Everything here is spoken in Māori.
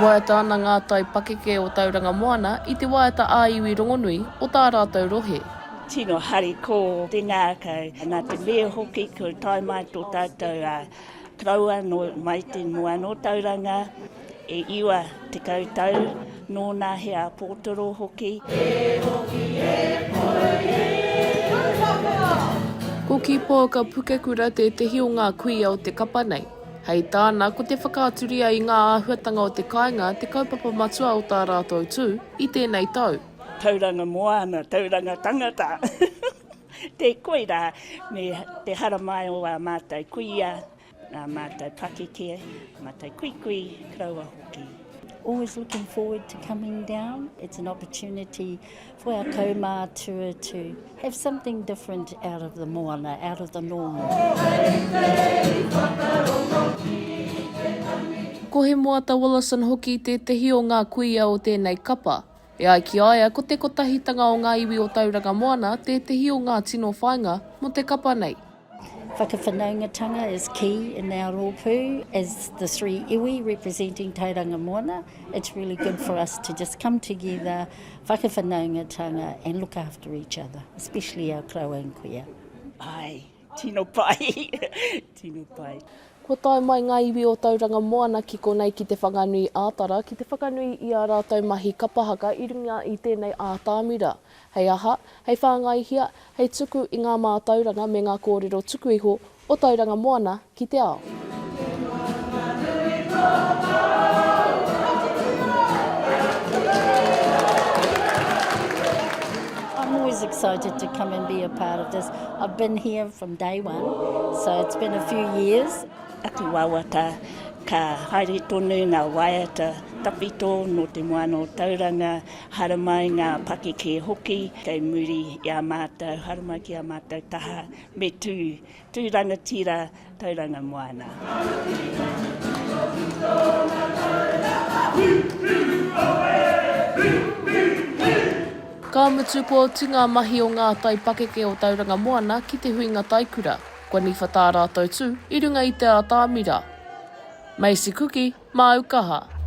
waiata ana Ngā Taipakeke o Tauranga Moana i te waiata āiwi rongonui o tā rātou rohe. Tino hari ko te ngākau. Nā te mea hoki ko tai mai tō tātou kraua no mai te mua no Tauranga. E iwa te koutou nō nā hea pōtoro hoki. Ko ki pōka Pūkōrero tētahi o ngā kuia o te Kapa nei. Hei tāna, ko te whakaaturia i ngā āhuatanga o te kāinga te kaupapa matua o tā rātou tū i tēnei tau. Tauranga Moana, tauranga tangata. Te koira me te haramai o a mātai kuia, a mātai pakeke, mātai kuikui, kraua hoki. Always looking forward to coming down. It's an opportunity for our kaumātua to have something different out of the moana, out of the normal. Ko he moata Willison hoki tētahi o ngā kuia o tēnei Kapa. E ai ki aia, ko te kotahitanga o ngā iwi o Tauranga Moana, tētahi o ngā tino whāinga mo te Kapa nei. Whakawhanaungatanga is key in our rōpū. As the three iwi representing Tauranga Moana, it's really good for us to just come together, whakawhanaungatanga, and look after each other, especially our kraua and kuia. Ai, tino pai, tino pai. Ko tai mai ngā iwi o Tauranga Moana ki konei ki te whanganui ātara, ki te whanganui i a rātou mahi kapahaka i runga i tēnei atamira. Hei aha, hei whāngaihia, hei tuku i ngā mātauranga me ngā kōrero tuku iho o Tauranga Moana ki te ao. I'm always excited to come and be a part of this. I've been here from day one, so it's been a few years. Atu wawata ka haere tonu ngā waiata tapito no te moana o Tauranga, haramai ngā pakeke hoki, kei muri i a mātou, haramai ki a mātou taha, me tū rangatira Tauranga Moana. Ka mutu po ngā mahi o Ngā Taipakeke o Tauranga Moana ki te huinga Taikura. Kua niwha tā rātou tū, i runga i te atamira. Macie Kuki, Aukaha.